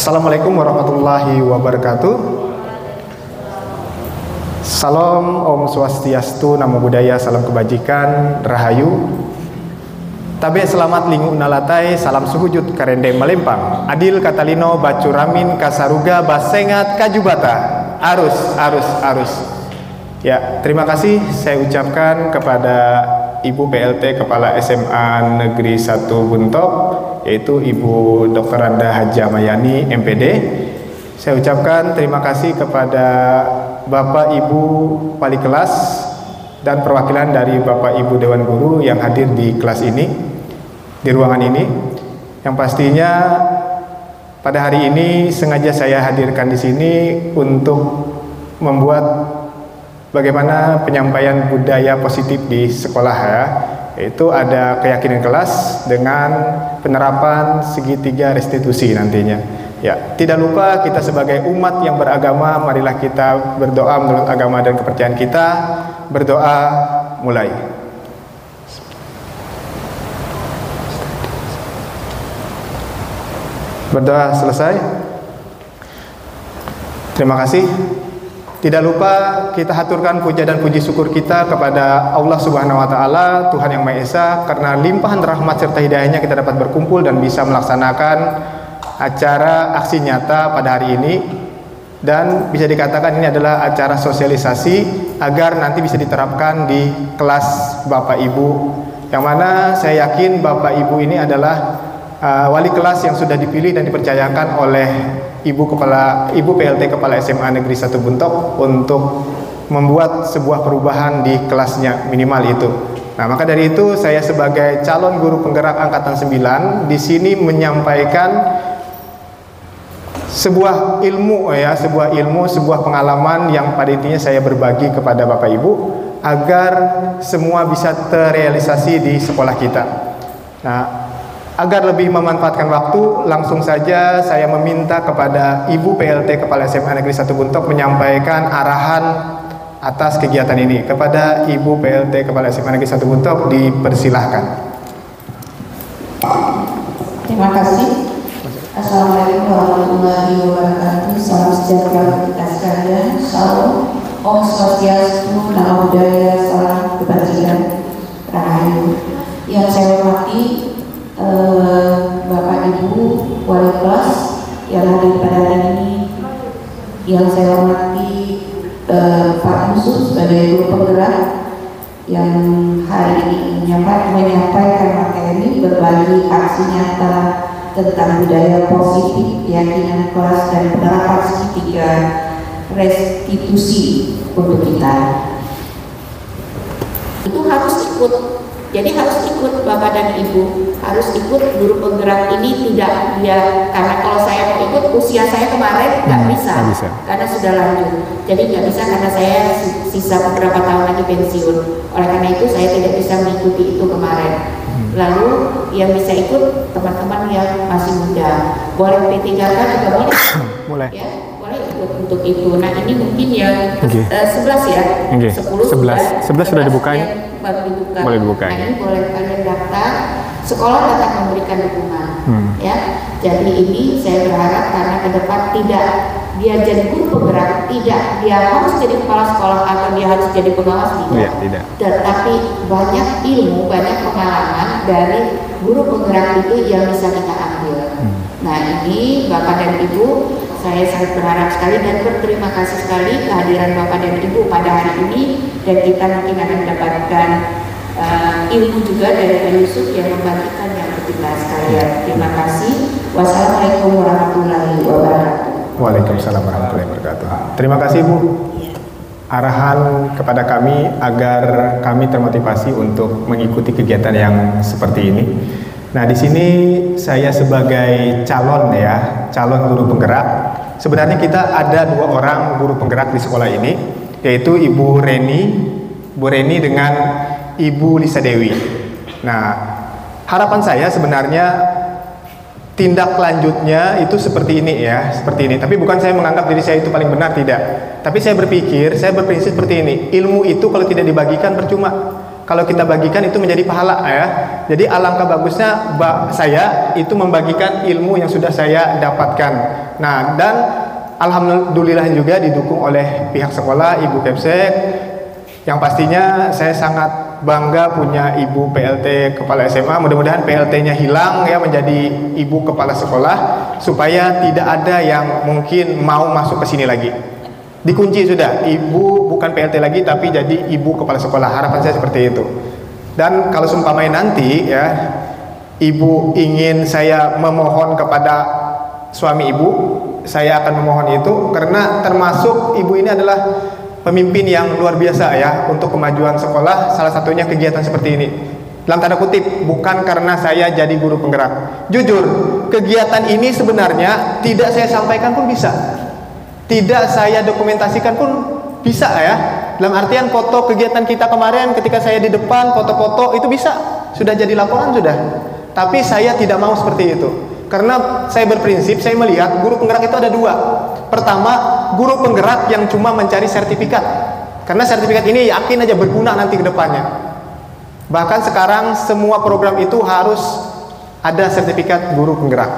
Assalamualaikum warahmatullahi wabarakatuh. Salam Om Swastiastu, Namo Buddhaya, salam kebajikan, rahayu. Tabe selamat lingu nalatai, salam suhujud karende melempang. Adil katalino bacuramin kasaruga basengat kajubata. Arus. Ya, terima kasih saya ucapkan kepada Ibu PLT Kepala SMA Negeri 1 Buntok, yaitu Ibu Dr. Randa Haja Mayani MPD. Saya ucapkan terima kasih kepada Bapak Ibu Wali Kelas dan perwakilan dari Bapak Ibu Dewan Guru yang hadir di kelas ini, di ruangan ini. Yang pastinya pada hari ini sengaja saya hadirkan di sini untuk membuat bagaimana penyampaian budaya positif di sekolah ya, yaitu ada keyakinan kelas dengan penerapan segitiga restitusi nantinya. Ya, tidak lupa kita sebagai umat yang beragama, marilah kita berdoa menurut agama dan kepercayaan kita. Berdoa mulai. Berdoa selesai. Terima kasih. Tidak lupa kita haturkan puja dan puji syukur kita kepada Allah Subhanahu wa taala, Tuhan yang Maha Esa, karena limpahan rahmat serta hidayahnya kita dapat berkumpul dan bisa melaksanakan acara aksi nyata pada hari ini. Dan bisa dikatakan ini adalah acara sosialisasi agar nanti bisa diterapkan di kelas Bapak Ibu, yang mana saya yakin Bapak Ibu ini adalah wali kelas yang sudah dipilih dan dipercayakan oleh Ibu PLT Kepala SMA Negeri 1 Buntok untuk membuat sebuah perubahan di kelasnya, minimal itu. Nah, maka dari itu saya sebagai calon guru penggerak angkatan 9 di sini menyampaikan sebuah ilmu ya, sebuah pengalaman yang pada intinya saya berbagi kepada Bapak Ibu agar semua bisa terrealisasi di sekolah kita. Nah, agar lebih memanfaatkan waktu, langsung saja saya meminta kepada Ibu PLT Kepala SMA Negeri 1 Buntok menyampaikan arahan atas kegiatan ini. Kepada Ibu PLT Kepala SMA Negeri 1 Buntok, dipersilahkan. Terima kasih. Assalamualaikum warahmatullahi wabarakatuh. Salam sejahtera kita sekalian. Salam Om Swastiastu, Namo Buddhaya, salam kebajikan, rahayu. Yang saya hormati Bapak Ibu Wali Kelas yang hadir pada hari ini, yang saya hormati Pak Yusuf sebagai guru penggerak yang hari ini menyampaikan materi berbagi aksi nyata tentang budaya positif, keyakinan kelas dan penerapan segitiga restitusi untuk kita. Itu harus ikut. Jadi harus ikut Bapak dan Ibu, harus ikut guru penggerak ini. Tidak dia, karena kalau saya mau ikut usia saya kemarin nggak bisa, karena sudah lanjut. Jadi nggak bisa karena saya sisa beberapa tahun lagi pensiun. Oleh karena itu saya tidak bisa mengikuti itu kemarin. Lalu yang bisa ikut teman-teman yang masih muda, boleh P3K juga boleh. Boleh. Ya, boleh ikut untuk itu. Nah ini mungkin yang 11 ya, 11 sudah dibukanya. Baru dibuka. Boleh dibuka. Nah, ini boleh kalian daftar. Sekolah tetap memberikan dukungan, ya. Jadi ini saya berharap karena ke depan tidak dia jadi guru penggerak, tidak dia harus jadi kepala sekolah atau dia harus jadi pengawas, tidak. Tetapi banyak ilmu, banyak pengalaman dari guru penggerak itu yang bisa kita ambil. Nah ini Bapak dan Ibu, saya sangat berharap sekali dan berterima kasih sekali kehadiran Bapak dan Ibu pada hari ini, dan kita mungkin akan mendapatkan ilmu juga dari Pak Yusuf yang membagikan yang kita sekalian. Terima kasih. Wassalamualaikum warahmatullahi wabarakatuh. Waalaikumsalam warahmatullahi wabarakatuh. Terima kasih Bu. Arahan kepada kami agar kami termotivasi untuk mengikuti kegiatan yang seperti ini. Nah, di sini saya sebagai calon guru penggerak. Sebenarnya kita ada 2 orang guru penggerak di sekolah ini, yaitu Ibu Reni dengan Ibu Lisa Dewi. Nah, harapan saya sebenarnya tindak lanjutnya itu seperti ini ya, seperti ini. Tapi bukan saya menganggap diri saya itu paling benar, tidak. Tapi saya berprinsip seperti ini, ilmu itu kalau tidak dibagikan percuma. kalau kita bagikan itu menjadi pahala ya. Jadi alangkah bagusnya saya itu membagikan ilmu yang sudah saya dapatkan. Nah, dan alhamdulillah juga didukung oleh pihak sekolah, Ibu Kepsek, yang pastinya saya sangat bangga punya Ibu PLT Kepala SMA. Mudah-mudahan PLT-nya hilang ya, menjadi Ibu Kepala Sekolah, supaya tidak ada yang mungkin mau masuk ke sini lagi. Dikunci sudah, Ibu bukan PLT lagi tapi jadi Ibu Kepala Sekolah. Harapan saya seperti itu. Dan kalau seumpamanya nanti ya Ibu ingin saya memohon kepada suami Ibu, saya akan memohon itu, karena termasuk Ibu ini adalah pemimpin yang luar biasa ya untuk kemajuan sekolah. Salah satunya kegiatan seperti ini. Dalam tanda kutip, bukan karena saya jadi guru penggerak. Jujur, kegiatan ini sebenarnya tidak saya sampaikan pun bisa, tidak saya dokumentasikan pun bisa ya. Dalam artian foto kegiatan kita kemarin ketika saya di depan, foto-foto itu bisa, sudah jadi laporan sudah. Tapi saya tidak mau seperti itu. Karena saya berprinsip, saya melihat guru penggerak itu ada dua. Pertama, guru penggerak yang cuma mencari sertifikat. Karena sertifikat ini yakin aja berguna nanti ke depannya. Bahkan sekarang semua program itu harus ada sertifikat guru penggerak.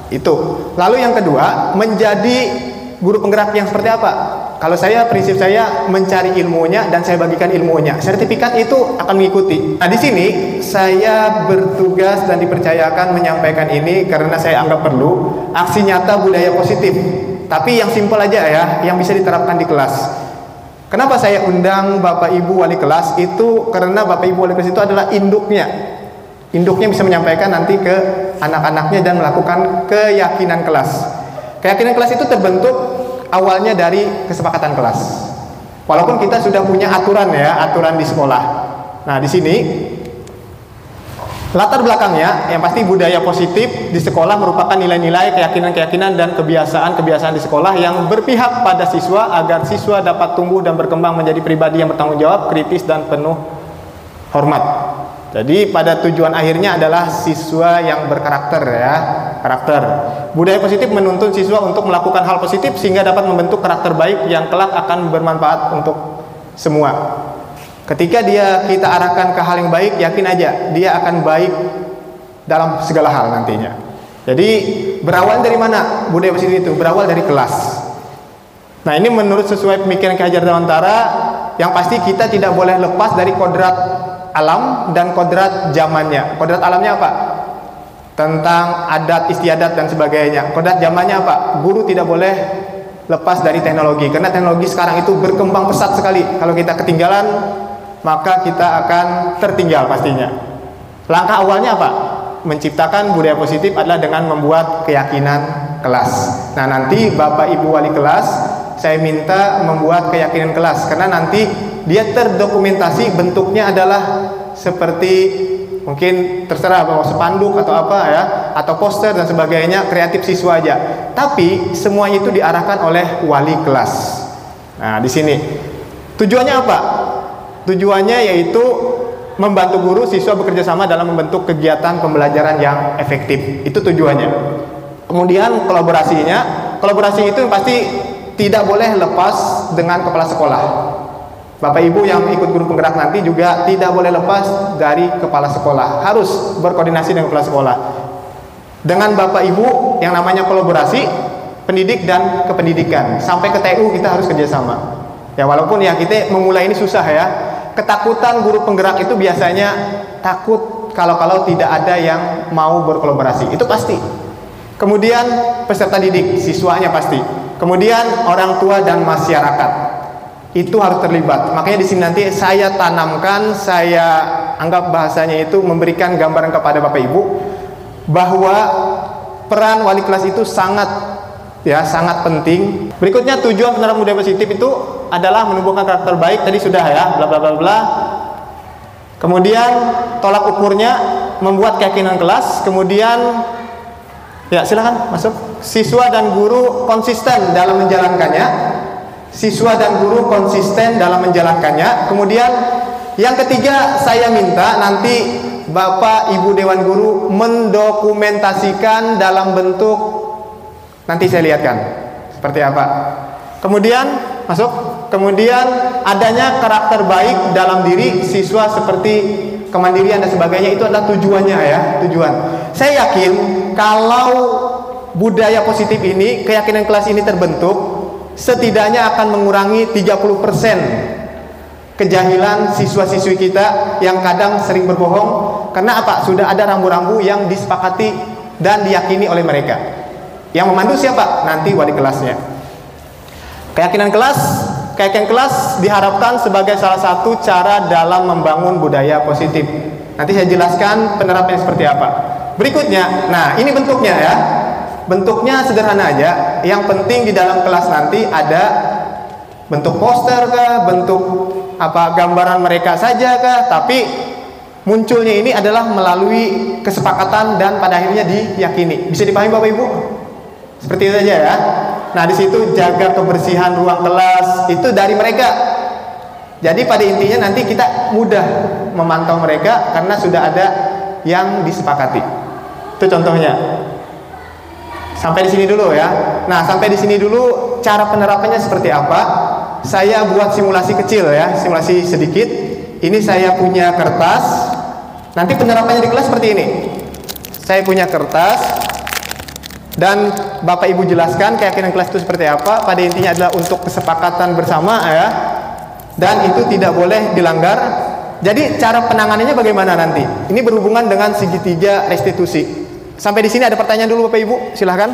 Itu. Lalu yang kedua, menjadi guru penggerak yang seperti apa? Kalau saya, prinsip saya mencari ilmunya dan saya bagikan ilmunya. Sertifikat itu akan mengikuti. Nah, di sini saya bertugas dan dipercayakan menyampaikan ini karena saya anggap perlu aksi nyata budaya positif. Tapi yang simpel aja ya, yang bisa diterapkan di kelas. Kenapa saya undang Bapak Ibu wali kelas? Itu karena Bapak Ibu wali kelas itu adalah induknya. Induknya bisa menyampaikan nanti ke anak-anaknya dan melakukan keyakinan kelas. Keyakinan kelas itu terbentuk awalnya dari kesepakatan kelas. Walaupun kita sudah punya aturan ya, aturan di sekolah. Nah, di sini latar belakangnya yang pasti budaya positif di sekolah merupakan nilai-nilai, keyakinan-keyakinan dan kebiasaan-kebiasaan di sekolah yang berpihak pada siswa agar siswa dapat tumbuh dan berkembang menjadi pribadi yang bertanggung jawab, kritis dan penuh hormat. Jadi pada tujuan akhirnya adalah siswa yang berkarakter ya, karakter. Budaya positif menuntun siswa untuk melakukan hal positif sehingga dapat membentuk karakter baik yang kelak akan bermanfaat untuk semua. Ketika kita arahkan ke hal yang baik, yakin aja dia akan baik dalam segala hal nantinya. Jadi berawal dari mana budaya positif itu? Berawal dari kelas. Nah, ini menurut sesuai pemikiran Ki Hajar Dewantara, yang pasti kita tidak boleh lepas dari kodrat alam dan kodrat zamannya. Kodrat alamnya apa? Tentang adat istiadat dan sebagainya. Kodrat zamannya apa? Guru tidak boleh lepas dari teknologi, karena teknologi sekarang itu berkembang pesat sekali. Kalau kita ketinggalan, maka kita akan tertinggal pastinya. Langkah awalnya apa? Menciptakan budaya positif adalah dengan membuat keyakinan kelas. Nah, nanti Bapak Ibu wali kelas, saya minta membuat keyakinan kelas, karena nanti dia terdokumentasi, bentuknya adalah seperti mungkin terserah mau spanduk atau apa ya, atau poster dan sebagainya, kreatif siswa aja. Tapi semua itu diarahkan oleh wali kelas. Nah, di sini tujuannya apa? Tujuannya yaitu membantu guru siswa bekerja sama dalam membentuk kegiatan pembelajaran yang efektif. Itu tujuannya. Kemudian kolaborasi itu pasti tidak boleh lepas dengan kepala sekolah. Bapak Ibu yang ikut guru penggerak nanti juga tidak boleh lepas dari kepala sekolah. Harus berkoordinasi dengan kepala sekolah. Dengan Bapak Ibu yang namanya kolaborasi, pendidik dan kependidikan. Sampai ke TU kita harus kerjasama. Ya, walaupun ya kita memulai ini susah ya. Ketakutan guru penggerak itu biasanya takut kalau tidak ada yang mau berkolaborasi. Itu pasti. Kemudian peserta didik, siswanya pasti. Kemudian orang tua dan masyarakat. Itu harus terlibat. Makanya di sini nanti saya tanamkan, saya anggap bahasanya itu memberikan gambaran kepada Bapak Ibu bahwa peran wali kelas itu sangat penting. Berikutnya, tujuan penerapan budaya positif itu adalah menumbuhkan karakter baik. Tadi sudah ya, bla bla bla bla. Kemudian tolak ukurnya membuat keyakinan kelas. Kemudian ya silakan masuk. Siswa dan guru konsisten dalam menjalankannya. Siswa dan guru konsisten dalam menjalankannya. Kemudian yang ketiga, saya minta nanti Bapak Ibu Dewan Guru mendokumentasikan dalam bentuk, nanti saya lihatkan seperti apa. Kemudian masuk kemudian adanya karakter baik dalam diri siswa seperti kemandirian dan sebagainya, itu adalah tujuannya ya, tujuan. Saya yakin kalau budaya positif ini, keyakinan kelas ini terbentuk, setidaknya akan mengurangi 30% kejahilan siswa-siswi kita yang kadang sering berbohong. Karena apa? Sudah ada rambu-rambu yang disepakati dan diyakini oleh mereka. Yang memandu siapa? Nanti wali kelasnya. Keyakinan kelas diharapkan sebagai salah satu cara dalam membangun budaya positif. Nanti saya jelaskan penerapannya seperti apa. Berikutnya, nah ini bentuknya ya. Bentuknya sederhana aja. Yang penting di dalam kelas nanti ada bentuk poster kah, bentuk apa gambaran mereka saja kah, tapi munculnya ini adalah melalui kesepakatan dan pada akhirnya diyakini. Bisa dipahami Bapak Ibu? Seperti itu saja ya. Nah, di situ jaga kebersihan ruang kelas itu dari mereka. Jadi pada intinya nanti kita mudah memantau mereka karena sudah ada yang disepakati. Itu contohnya. Sampai di sini dulu ya. Nah, sampai di sini dulu cara penerapannya seperti apa? Saya buat simulasi kecil ya, simulasi sedikit. Ini saya punya kertas. Nanti penerapannya di kelas seperti ini. Saya punya kertas dan Bapak Ibu jelaskan keyakinan kelas itu seperti apa. Pada intinya adalah untuk kesepakatan bersama ya. Dan itu tidak boleh dilanggar. Jadi cara penanganannya bagaimana nanti? Ini berhubungan dengan segitiga restitusi. Sampai di sini ada pertanyaan dulu Bapak Ibu, silahkan.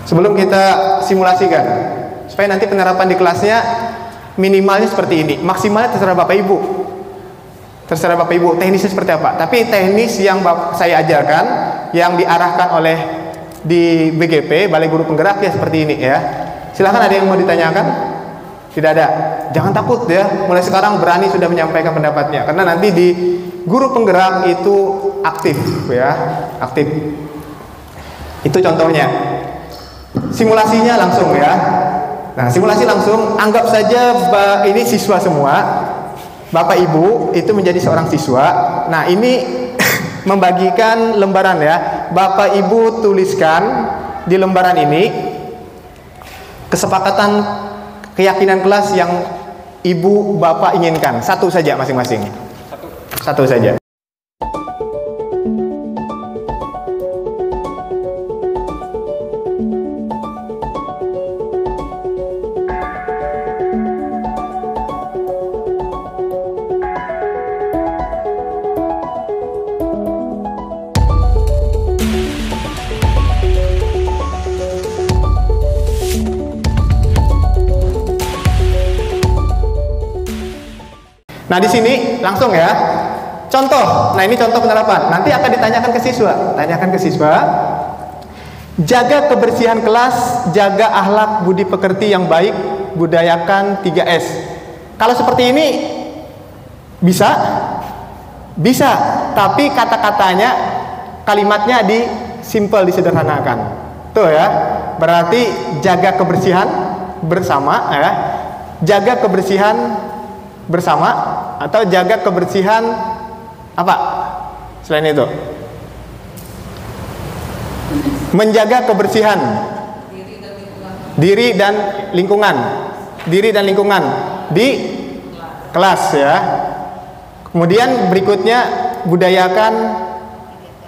Sebelum kita simulasikan, supaya nanti penerapan di kelasnya minimalnya seperti ini. Maksimalnya terserah Bapak Ibu. Terserah Bapak Ibu teknisnya seperti apa. Tapi teknis yang saya ajarkan, yang diarahkan oleh di BGP, Balai Guru Penggerak ya seperti ini ya. Silahkan, ada yang mau ditanyakan? Tidak ada. Jangan takut ya. Mulai sekarang berani sudah menyampaikan pendapatnya. Karena nanti di Guru Penggerak itu aktif ya, aktif. Itu contohnya. Simulasinya langsung ya. Nah, simulasi langsung. Anggap saja ini siswa semua. Bapak Ibu itu menjadi seorang siswa. Nah, ini membagikan lembaran ya. Bapak Ibu tuliskan di lembaran ini kesepakatan keyakinan kelas yang Ibu Bapak inginkan. Satu saja masing-masing. Satu saja. Nah, di sini langsung ya. Contoh. Nah, ini contoh penerapan. Nanti akan ditanyakan ke siswa. Tanyakan ke siswa. Jaga kebersihan kelas, jaga akhlak budi pekerti yang baik, budayakan 3S. Kalau seperti ini bisa? Bisa, tapi kata-katanya, kalimatnya simple, disederhanakan. Tuh ya. Berarti jaga kebersihan bersama ya. Jaga kebersihan bersama atau jaga kebersihan apa selain itu? Menjaga kebersihan diri dan lingkungan di kelas ya. Kemudian berikutnya budayakan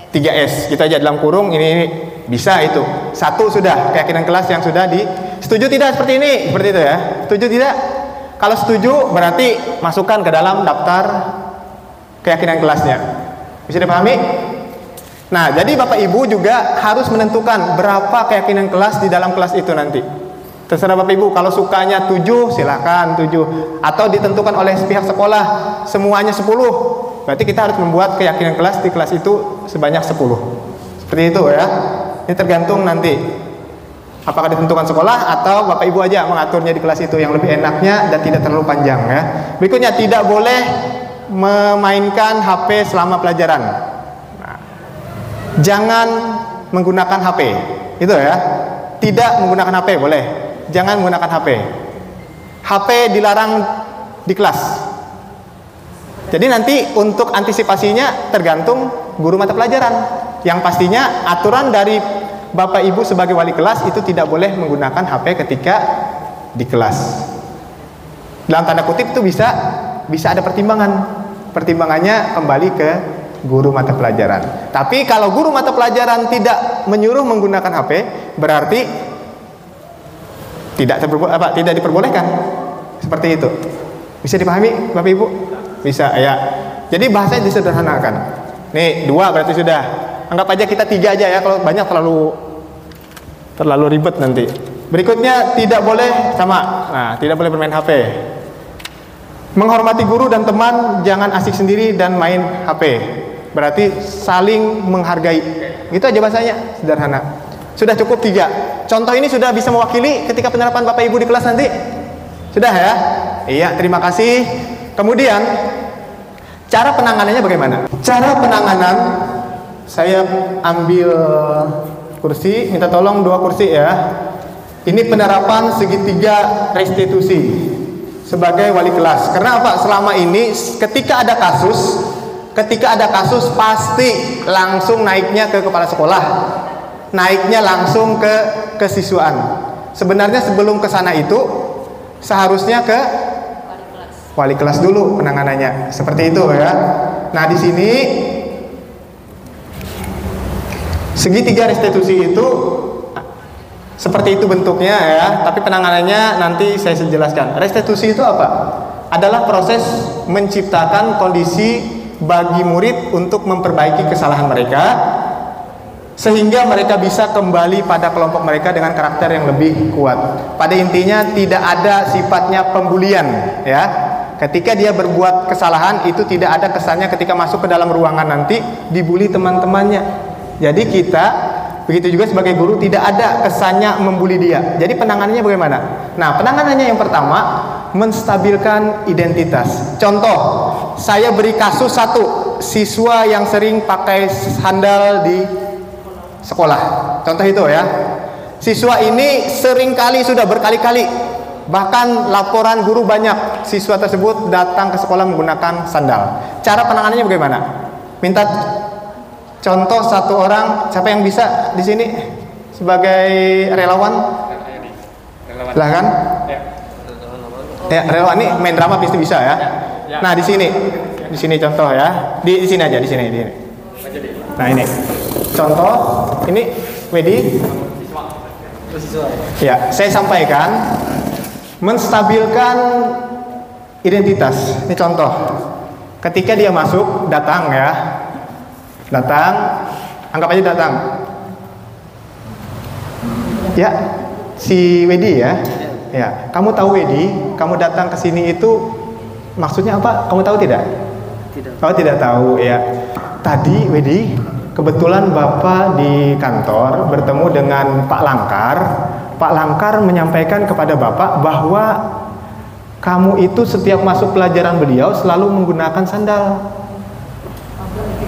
3S. Kita aja dalam kurung ini bisa itu. Satu sudah keyakinan kelas yang sudah setuju tidak seperti ini? Seperti itu ya. Setuju tidak? Kalau setuju berarti masukkan ke dalam daftar keyakinan kelasnya. Bisa dipahami? Nah, jadi Bapak Ibu juga harus menentukan berapa keyakinan kelas di dalam kelas itu nanti. Terserah Bapak Ibu, kalau sukanya 7 silakan 7. Atau ditentukan oleh pihak sekolah semuanya 10. Berarti kita harus membuat keyakinan kelas di kelas itu sebanyak 10. Seperti itu ya. Ini tergantung nanti apakah ditentukan sekolah atau Bapak Ibu aja mengaturnya di kelas itu yang lebih enaknya dan tidak terlalu panjang ya. Berikutnya, tidak boleh memainkan HP selama pelajaran. Nah, jangan menggunakan HP. Itu ya. Tidak menggunakan HP boleh. Jangan menggunakan HP. HP dilarang di kelas. Jadi nanti untuk antisipasinya tergantung guru mata pelajaran. Yang pastinya aturan dari Bapak Ibu sebagai wali kelas itu tidak boleh menggunakan HP ketika di kelas. dalam tanda kutip itu bisa ada pertimbangan. Pertimbangannya kembali ke guru mata pelajaran. Tapi kalau guru mata pelajaran tidak menyuruh menggunakan HP, berarti tidak diperbolehkan. Seperti itu. Bisa dipahami Bapak Ibu? Bisa ya. Jadi bahasanya disederhanakan. Nih 2 berarti sudah. Anggap aja kita 3 aja ya. Kalau banyak terlalu ribet nanti. Berikutnya tidak boleh sama. Nah, tidak boleh bermain HP. Menghormati guru dan teman, jangan asik sendiri dan main HP. Berarti saling menghargai. Gitu aja bahasanya, sederhana. Sudah cukup 3. Contoh ini sudah bisa mewakili ketika penerapan Bapak Ibu di kelas nanti. Sudah ya? Iya, terima kasih. Kemudian cara penanganannya bagaimana? Cara penanganan, saya ambil kursi, minta tolong 2 kursi ya. Ini penerapan segitiga restitusi sebagai wali kelas. Karena apa? Selama ini ketika ada kasus pasti langsung naiknya ke kepala sekolah, naiknya langsung ke kesiswaan. Sebenarnya sebelum ke sana itu seharusnya ke wali kelas dulu penanganannya. Seperti itu ya. Nah, di sini segitiga restitusi itu seperti itu bentuknya ya, tapi penanganannya nanti saya jelaskan. Restitusi itu apa? Adalah proses menciptakan kondisi bagi murid untuk memperbaiki kesalahan mereka sehingga mereka bisa kembali pada kelompok mereka dengan karakter yang lebih kuat. Pada intinya tidak ada sifatnya pembulian ya. Ketika dia berbuat kesalahan itu tidak ada kesannya ketika masuk ke dalam ruangan nanti dibully teman-temannya. Jadi kita begitu juga sebagai guru tidak ada kesannya membuli dia. Jadi penanganannya bagaimana? Nah, penanganannya yang pertama menstabilkan identitas. Contoh, saya beri kasus 1 siswa yang sering pakai sandal di sekolah. Contoh itu ya. Siswa ini seringkali sudah berkali-kali, bahkan laporan guru banyak siswa tersebut datang ke sekolah menggunakan sandal. Cara penanganannya bagaimana? Minta contoh 1 orang, siapa yang bisa di sini sebagai relawan? Silahkan. Ya, relawan ini main drama pasti bisa ya. Nah, di sini contoh ya. Di sini aja, di sini. Nah, ini contoh. Ini Wedi. Ya, saya sampaikan menstabilkan identitas. Ini contoh. Ketika dia masuk, datang ya. Anggap aja datang. Ya, si Wedi ya. Ya, kamu tahu Wedi, kamu datang ke sini itu maksudnya apa? Kamu tahu tidak? Tidak. Oh, tidak tahu ya. Tadi Wedi, kebetulan Bapak di kantor bertemu dengan Pak Langkar. Pak Langkar menyampaikan kepada Bapak bahwa kamu itu setiap masuk pelajaran beliau selalu menggunakan sandal.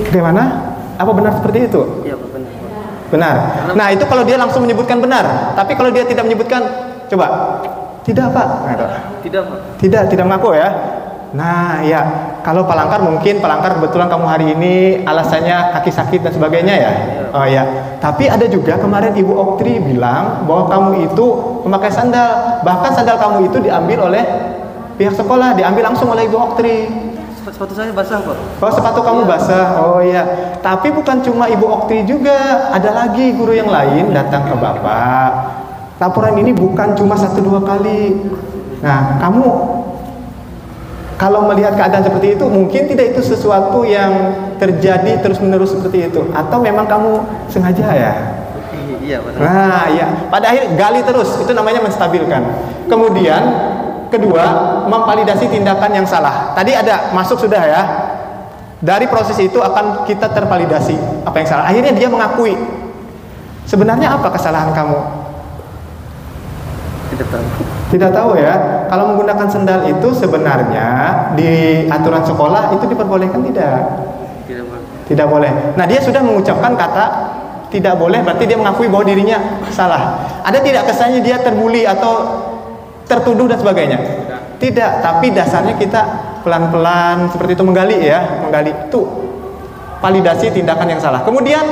Bagaimana? Apa benar seperti itu? Iya, benar. Benar. Nah, itu kalau dia langsung menyebutkan benar. Tapi kalau dia tidak menyebutkan, coba. Tidak, Pak. Tidak, Pak. Tidak mengaku ya. Nah, ya. Kalau Pak Langkar mungkin Pak Langkar kebetulan kamu hari ini alasannya kaki sakit dan sebagainya ya. Oh ya. Tapi ada juga kemarin Ibu Oktri bilang bahwa kamu itu memakai sandal. Bahkan sandal kamu itu diambil oleh pihak sekolah, diambil langsung oleh Ibu Oktri. Sepatu saya basah, Pak. Oh, sepatu kamu basah. Oh iya. Tapi bukan cuma Ibu Oktri juga, ada lagi guru yang lain datang ke Bapak. Laporan ini bukan cuma 1-2 kali. Nah, kamu kalau melihat keadaan seperti itu, mungkin tidak itu sesuatu yang terjadi terus-menerus seperti itu, atau memang kamu sengaja ya? Iya, betul. Nah, ya. Pada akhir gali terus, itu namanya menstabilkan. Kemudian kedua, memvalidasi tindakan yang salah. Tadi ada masuk sudah ya. Dari proses itu akan kita tervalidasi apa yang salah. Akhirnya dia mengakui. Sebenarnya apa kesalahan kamu? Tidak tahu. Tidak tahu ya. Kalau menggunakan sandal itu sebenarnya di aturan sekolah itu diperbolehkan tidak? Tidak boleh. Tidak boleh. Nah, dia sudah mengucapkan kata tidak boleh, berarti dia mengakui bahwa dirinya salah. Ada tidak kesannya dia terbuli atau tertuduh dan sebagainya? Tidak, tapi dasarnya kita pelan-pelan seperti itu menggali ya, menggali itu validasi tindakan yang salah. Kemudian,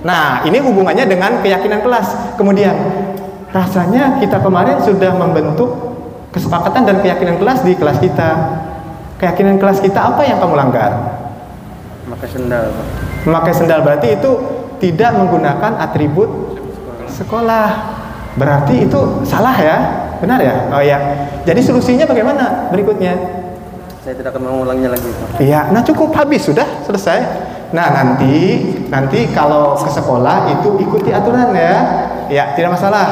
nah ini hubungannya dengan keyakinan kelas. Kemudian rasanya kita kemarin sudah membentuk kesepakatan dan keyakinan kelas di kelas kita. Keyakinan kelas kita apa yang kamu langgar? Memakai sendal, Pak. Memakai sendal berarti itu tidak menggunakan atribut sekolah. Berarti itu salah ya? Benar ya? Oh ya. Jadi solusinya bagaimana berikutnya? Saya tidak akan mengulanginya lagi, Pak. Iya, nah cukup, habis, sudah selesai. Nah nanti kalau ke sekolah itu ikuti aturan ya. Ya, tidak masalah.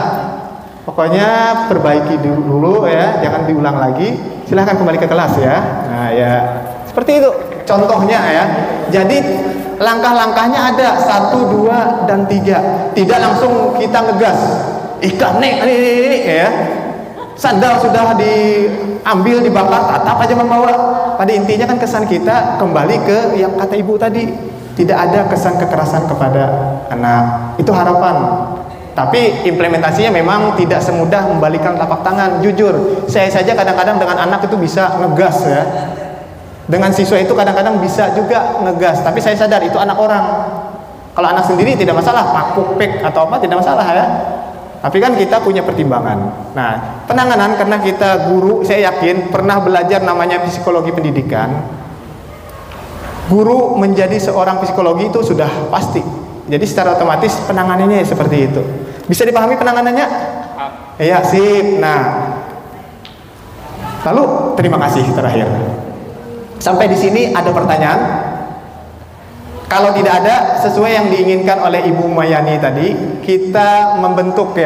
Pokoknya perbaiki dulu ya, jangan diulang lagi. Silahkan kembali ke kelas ya. Nah ya, seperti itu contohnya ya. Jadi langkah-langkahnya ada 1, 2, dan 3. Tidak langsung kita ngegas. Ikan nih ya. Sandal sudah diambil, dibakar, tatap aja membawa. Pada intinya kan kesan kita kembali ke yang kata ibu tadi. Tidak ada kesan kekerasan kepada anak. Itu harapan. Tapi implementasinya memang tidak semudah membalikan telapak tangan. Jujur, saya saja kadang-kadang dengan anak itu bisa ngegas ya. Dengan siswa itu kadang-kadang bisa juga ngegas. Tapi saya sadar itu anak orang. Kalau anak sendiri tidak masalah, pakuk, pek atau apa tidak masalah ya. Tapi kan kita punya pertimbangan. Nah, penanganan karena kita guru, saya yakin pernah belajar namanya psikologi pendidikan. Guru menjadi seorang psikologi itu sudah pasti. Jadi secara otomatis penanganannya seperti itu. Bisa dipahami penanganannya? Iya, sip. Nah, lalu terima kasih terakhir. Sampai di sini ada pertanyaan? Kalau tidak ada, sesuai yang diinginkan oleh Ibu Mayani tadi, kita membentuk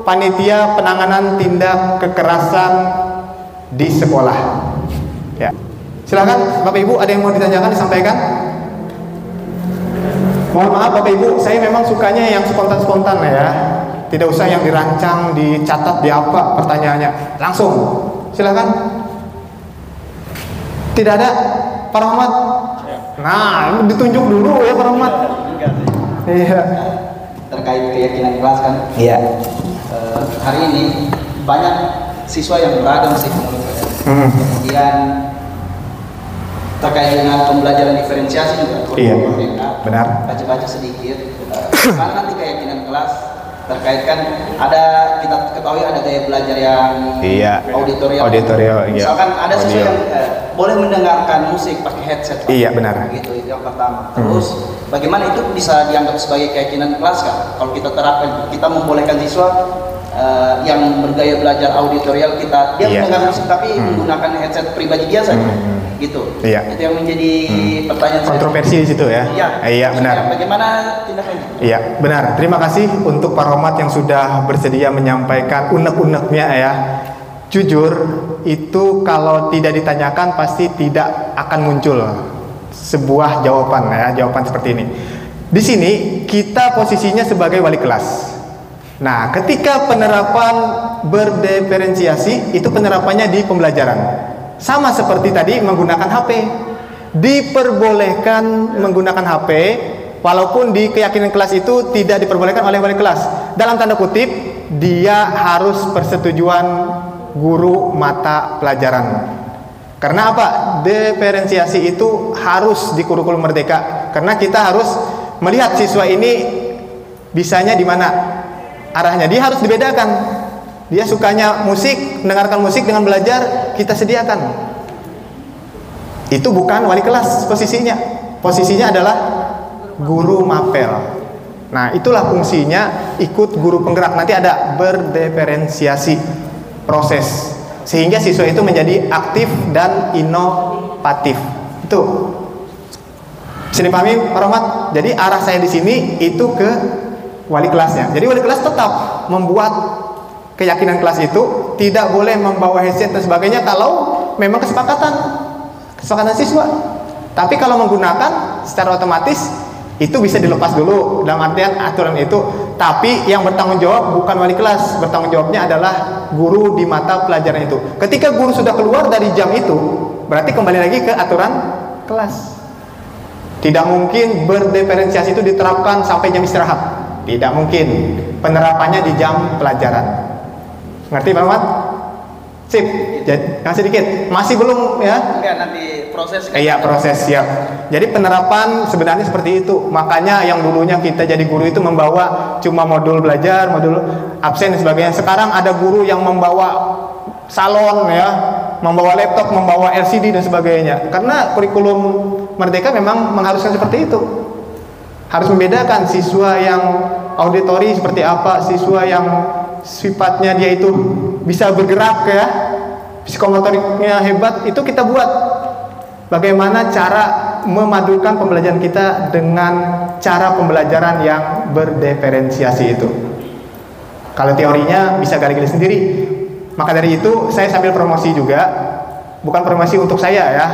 panitia penanganan tindak kekerasan di sekolah. Ya. Silakan Bapak Ibu, ada yang mau ditanyakan, disampaikan? Mohon maaf Bapak Ibu, saya memang sukanya yang spontan-spontan ya. Tidak usah yang dirancang, dicatat, di apa pertanyaannya. Langsung. Silakan. Tidak ada? Pak Rahmat? Nah, ditunjuk dulu ya Pak Rahmat. Iya. Terkait keyakinan kelas kan? Iya. Hari ini banyak siswa yang beragam sih menurut saya. Kemudian terkait dengan pembelajaran diferensiasi juga. Iya. Benar. Baca-baca sedikit. Karena nanti keyakinan kelas terkait kan ada, kita ketahui ada gaya belajar yang auditorial. Iya. Misalkan ada siswa yang boleh mendengarkan musik pakai headset. Iya, benar. Gitu, itu yang pertama. Terus bagaimana itu bisa dianggap sebagai keyakinan kelas kan? Kalau kita terapkan, kita membolehkan siswa yang bergaya belajar auditorial, dia mendengar musik tapi menggunakan headset pribadi dia saja. Gitu. Iya. Itu yang menjadi pertanyaan kontroversi di situ ya. Iya, benar. Bagaimana tindakannya? Iya, benar. Terima kasih untuk Pak Rohmat yang sudah bersedia menyampaikan unek-uneknya ya. Jujur, itu kalau tidak ditanyakan pasti tidak akan muncul sebuah jawaban ya, jawaban seperti ini. Di sini kita posisinya sebagai wali kelas. Nah, ketika penerapan berdiferensiasi itu penerapannya di pembelajaran. Sama seperti tadi menggunakan HP. Diperbolehkan menggunakan HP walaupun di keyakinan kelas itu tidak diperbolehkan oleh wali kelas. Dalam tanda kutip, dia harus persetujuan guru mata pelajaran. Karena apa? Diferensiasi itu harus di kurikulum merdeka. Karena kita harus melihat siswa ini bisanya di mana arahnya. Dia harus dibedakan. Dia sukanya musik, mendengarkan musik dengan belajar, kita sediakan. Itu bukan wali kelas posisinya. Posisinya adalah guru mapel. Nah, itulah fungsinya ikut guru penggerak. Nanti ada berdiferensiasi proses sehingga siswa itu menjadi aktif dan inovatif. Itu bisa dipahami Pak Rahmat? Jadi arah saya di sini itu ke wali kelasnya. Jadi wali kelas tetap membuat keyakinan kelas itu tidak boleh membawa headset dan sebagainya kalau memang kesepakatan siswa. Tapi kalau menggunakan secara otomatis itu bisa dilepas dulu dalam artian aturan itu. Tapi yang bertanggung jawab bukan wali kelas, bertanggung jawabnya adalah guru di mata pelajaran itu. Ketika guru sudah keluar dari jam itu, berarti kembali lagi ke aturan kelas. Tidak mungkin berdiferensiasi itu diterapkan sampai jam istirahat. Tidak mungkin. Penerapannya di jam pelajaran. Ngerti Pak Rahmat? Sip, kasih sedikit. Masih belum ya? Enggak, nanti proses. Iya, proses, siap. Jadi penerapan sebenarnya seperti itu. Makanya yang dulunya kita jadi guru itu membawa cuma modul belajar, modul absen dan sebagainya. Sekarang ada guru yang membawa salon ya, membawa laptop, membawa LCD dan sebagainya. Karena kurikulum Merdeka memang mengharuskan seperti itu. Harus membedakan siswa yang auditori seperti apa, siswa yang sifatnya dia itu bisa bergerak ya, psikomotoriknya hebat, itu kita buat bagaimana cara memadukan pembelajaran kita dengan cara pembelajaran yang berdiferensiasi itu. Kalau teorinya bisa gali-gali sendiri. Maka dari itu saya sambil promosi juga, bukan promosi untuk saya ya,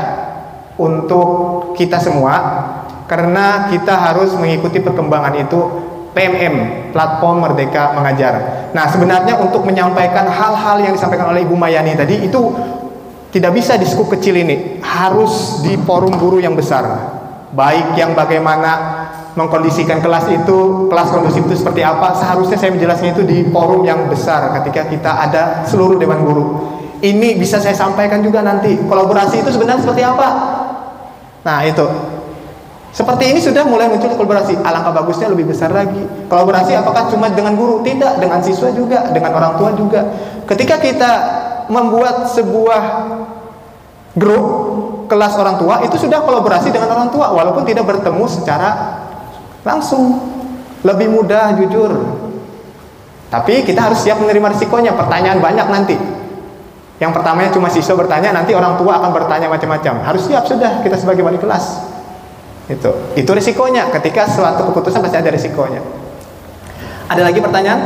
untuk kita semua, karena kita harus mengikuti perkembangan itu. PMM, Platform Merdeka Mengajar. Nah, sebenarnya untuk menyampaikan hal-hal yang disampaikan oleh Ibu Mayani tadi itu tidak bisa di skup kecil ini, harus di forum guru yang besar. Baik yang bagaimana mengkondisikan kelas itu, kelas kondusif itu seperti apa, seharusnya saya menjelaskan itu di forum yang besar ketika kita ada seluruh dewan guru. Ini bisa saya sampaikan juga nanti. Kolaborasi itu sebenarnya seperti apa? Nah, itu. Seperti ini sudah mulai muncul kolaborasi. Alangkah bagusnya lebih besar lagi. Kolaborasi apakah cuma dengan guru? Tidak, dengan siswa juga, dengan orang tua juga. Ketika kita membuat sebuah grup kelas orang tua, itu sudah kolaborasi dengan orang tua, walaupun tidak bertemu secara langsung. Lebih mudah, jujur. Tapi kita harus siap menerima risikonya. Pertanyaan banyak nanti. Yang pertamanya cuma siswa bertanya, nanti orang tua akan bertanya macam-macam. Harus siap sudah kita sebagai wali kelas. Itu risikonya. Ketika suatu keputusan pasti ada risikonya. Ada lagi pertanyaan?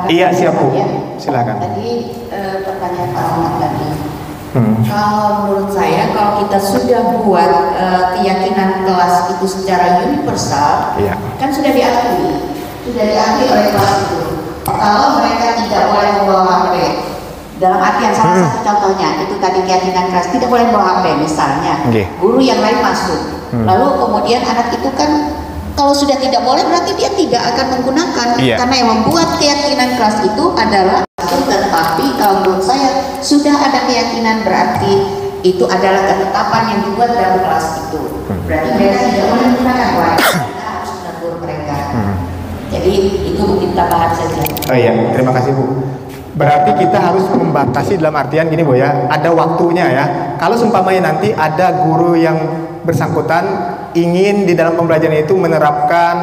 Iya, siap Bu. Silakan. Tadi pertanyaan Pak Ahmad tadi. Kalau menurut saya, kalau kita sudah buat keyakinan kelas itu secara universal, kan sudah diakui oleh kelas itu. Kalau mereka tidak boleh membawa HP, dalam artian salah satu contohnya itu tadi keyakinan kelas tidak boleh membawa HP misalnya, guru yang lain masuk. Lalu kemudian anak itu kan kalau sudah tidak boleh berarti dia tidak akan menggunakan, karena yang membuat keyakinan kelas itu adalah tetapi kalau menurut saya sudah ada keyakinan berarti itu adalah ketetapan yang dibuat dalam kelas itu. Berarti mereka tidak boleh menggunakan WhatsApp, kita harus menegur mereka. Jadi itu mungkin tambahan saja. Oh iya, terima kasih Bu. Berarti kita harus membatasi dalam artian gini Bu ya, ada waktunya ya. Kalau seumpamanya nanti ada guru yang bersangkutan ingin di dalam pembelajaran itu menerapkan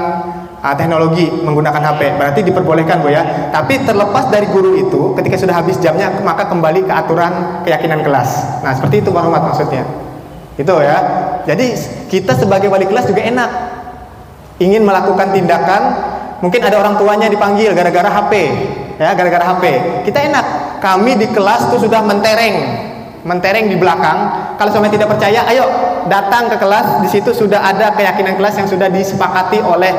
teknologi menggunakan HP, berarti diperbolehkan Bu ya. Tapi terlepas dari guru itu, ketika sudah habis jamnya maka kembali ke aturan keyakinan kelas. Nah seperti itu Pak Rahmat maksudnya. Itu ya. Jadi kita sebagai wali kelas juga enak, ingin melakukan tindakan, mungkin ada orang tuanya dipanggil gara-gara HP, ya gara-gara HP. Kita enak, kami di kelas tuh sudah mentereng di belakang. Kalau sampai tidak percaya, ayo datang ke kelas. Di situ sudah ada keyakinan kelas yang sudah disepakati oleh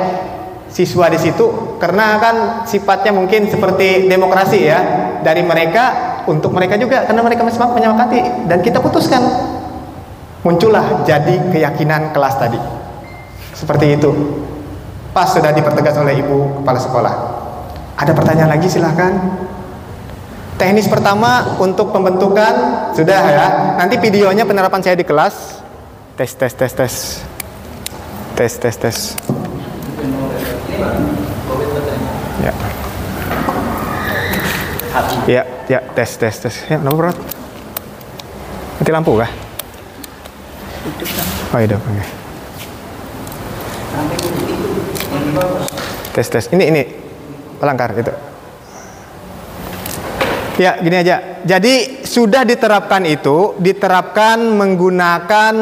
siswa di situ. Karena kan sifatnya mungkin seperti demokrasi ya, dari mereka untuk mereka juga, karena mereka masih menyepakati dan kita putuskan. Muncullah jadi keyakinan kelas tadi. Seperti itu. Pas sudah dipertegas oleh Ibu Kepala Sekolah. Ada pertanyaan lagi silahkan. Teknis pertama untuk pembentukan sudah ya. Nanti videonya penerapan saya di kelas. Tes. Ya, tes. Ya, kenapa berat? Mati lampu kah? Oh, hidup. Okay. Tes. Ini pelangkar itu. Ya, gini aja. Jadi sudah diterapkan menggunakan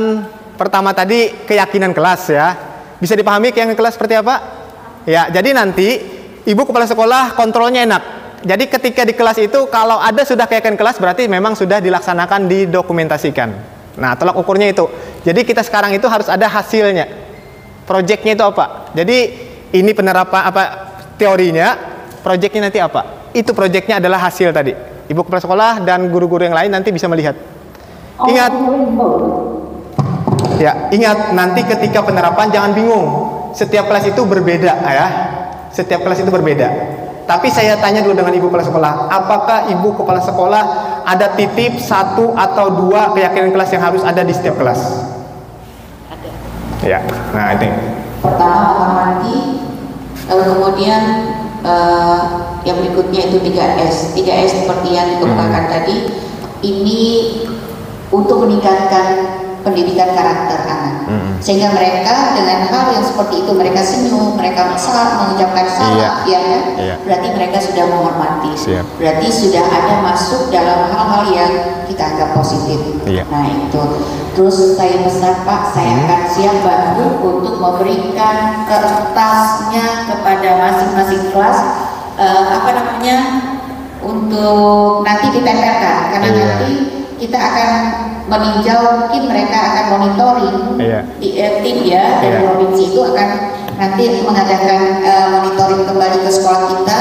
pertama tadi keyakinan kelas ya. Bisa dipahami keyakinan kelas seperti apa? Ya, jadi nanti Ibu Kepala Sekolah kontrolnya enak. Jadi ketika di kelas itu kalau ada sudah keyakinan kelas berarti memang sudah dilaksanakan, didokumentasikan. Nah, tolak ukurnya itu. Jadi kita sekarang itu harus ada hasilnya. Proyeknya itu apa? Jadi ini penerapan teorinya, proyeknya nanti apa? Itu proyeknya adalah hasil tadi. Ibu Kepala Sekolah dan guru-guru yang lain nanti bisa melihat. Ingat nanti ketika penerapan jangan bingung. Setiap kelas itu berbeda ya. Setiap kelas itu berbeda. Tapi saya tanya dulu dengan ibu kepala sekolah, apakah ibu kepala sekolah ada titip 1 atau 2 keyakinan kelas yang harus ada di setiap kelas? Ada. Ya, nah ini. Pertama menghormati, lalu kemudian yang berikutnya itu 3S. 3S seperti yang dikemukakan tadi, ini untuk meningkatkan pendidikan karakter anak, sehingga mereka dengan hal yang seperti itu, mereka senyum, mereka mengucapkan salah, ya kan? Berarti mereka sudah menghormati. Berarti sudah ada masuk dalam hal-hal yang kita anggap positif. Nah itu. Terus saya pesan Pak, saya akan siap bantu untuk memberikan kertasnya kepada masing-masing kelas, untuk nanti ditempelkan, karena nanti kita akan meninjau, mungkin mereka akan monitoring di tim ya dari provinsi itu akan nanti mengadakan monitoring kembali ke sekolah kita.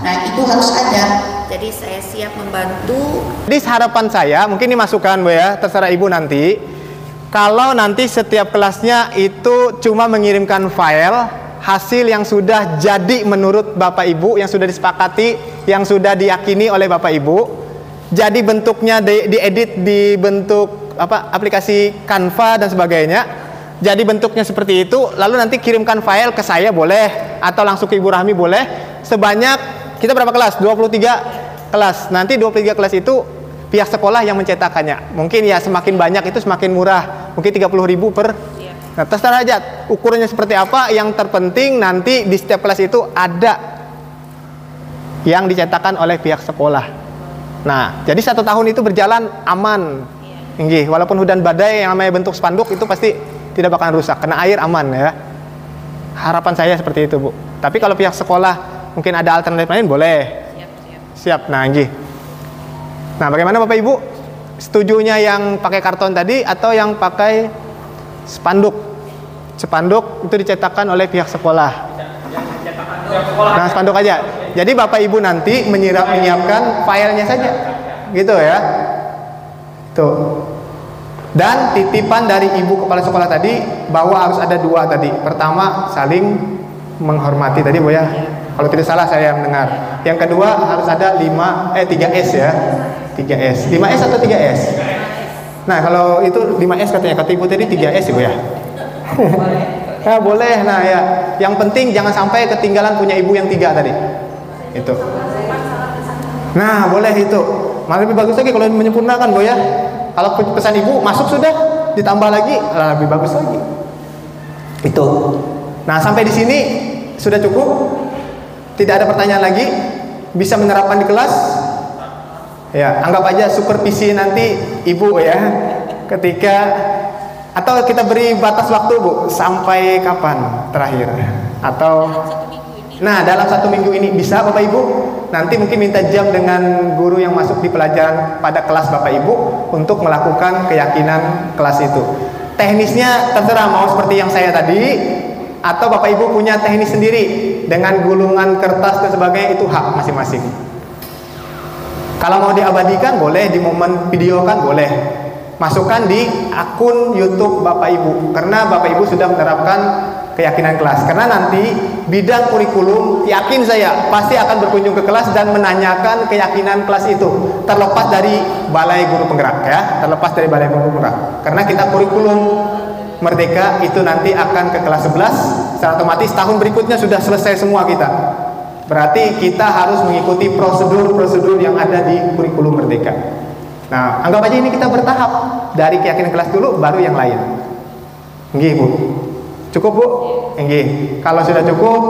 Nah itu harus ada. Jadi saya siap membantu. Jadi harapan saya, mungkin ini masukan Bu ya, terserah Ibu nanti. Kalau nanti setiap kelasnya itu cuma mengirimkan file hasil yang sudah jadi menurut Bapak Ibu, yang sudah disepakati, yang sudah diyakini oleh Bapak Ibu. Jadi bentuknya diedit di bentuk aplikasi Canva dan sebagainya. Jadi bentuknya seperti itu. Lalu nanti kirimkan file ke saya boleh, atau langsung ke Ibu Rahmi boleh. Sebanyak kita berapa kelas? 23 kelas. Nanti 23 kelas itu pihak sekolah yang mencetakkannya. Mungkin ya semakin banyak itu semakin murah. Mungkin 30.000 per. Nah, terserah aja ukurannya seperti apa. Yang terpenting nanti di setiap kelas itu ada yang dicetakkan oleh pihak sekolah. Nah, jadi 1 tahun itu berjalan aman. Walaupun hujan badai yang namanya bentuk spanduk itu pasti tidak bakalan rusak, kena air aman ya. Harapan saya seperti itu Bu. Tapi kalau pihak sekolah mungkin ada alternatif lain boleh. Siap. Nah, nah, bagaimana Bapak Ibu? Setujunya yang pakai karton tadi atau yang pakai spanduk? Spanduk itu dicetakkan oleh pihak sekolah. Nah, spanduk aja. Jadi Bapak Ibu nanti menyiapkan filenya saja, gitu ya. Tuh. Dan titipan dari Ibu kepala sekolah tadi bahwa harus ada 2 tadi. Pertama, saling menghormati tadi Bu ya. Kalau tidak salah saya mendengar. Yang kedua harus ada 3S ya. 3S. 5S atau 3S? Nah, kalau itu 5S katanya, kata Ibu tadi 3S Ibu ya. Nah, boleh. Nah, ya. Yang penting jangan sampai ketinggalan punya Ibu yang 3 tadi. Itu. Nah, boleh itu. Malah lebih bagus lagi kalau menyempurnakan Bu ya. Kalau pesan Ibu masuk sudah, ditambah lagi, lebih bagus lagi. Itu. Nah, sampai di sini sudah cukup. Tidak ada pertanyaan lagi. Bisa menerapkan di kelas. Ya, anggap aja supervisi nanti Ibu ya. Ketika atau kita beri batas waktu Bu, sampai kapan terakhir? Atau nah, dalam 1 minggu ini bisa Bapak Ibu? Nanti mungkin minta jam dengan guru yang masuk di pelajaran pada kelas Bapak Ibu untuk melakukan keyakinan kelas itu. Teknisnya terserah mau seperti yang saya tadi, atau Bapak Ibu punya teknis sendiri dengan gulungan kertas dan sebagainya, itu hak masing-masing. Kalau mau diabadikan boleh, di momen videokan boleh. Masukkan di akun YouTube Bapak Ibu, karena Bapak Ibu sudah menerapkan keyakinan kelas. Karena nanti bidang kurikulum, yakin saya pasti akan berkunjung ke kelas dan menanyakan keyakinan kelas itu, terlepas dari Balai Guru Penggerak ya, terlepas dari Balai Guru Penggerak. Karena kita kurikulum Merdeka itu nanti akan ke kelas 11, secara otomatis tahun berikutnya sudah selesai semua kita. Berarti kita harus mengikuti prosedur-prosedur yang ada di kurikulum Merdeka. Nah, anggap aja ini kita bertahap, dari keyakinan kelas dulu baru yang lain. Nggih Bu. Cukup Bu? Nggih. Kalau sudah cukup,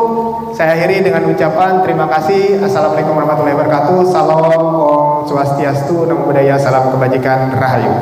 saya akhiri dengan ucapan terima kasih. Assalamualaikum warahmatullahi wabarakatuh. Salam Om Swastiastu, Namo Buddhaya, salam kebajikan, Rahayu.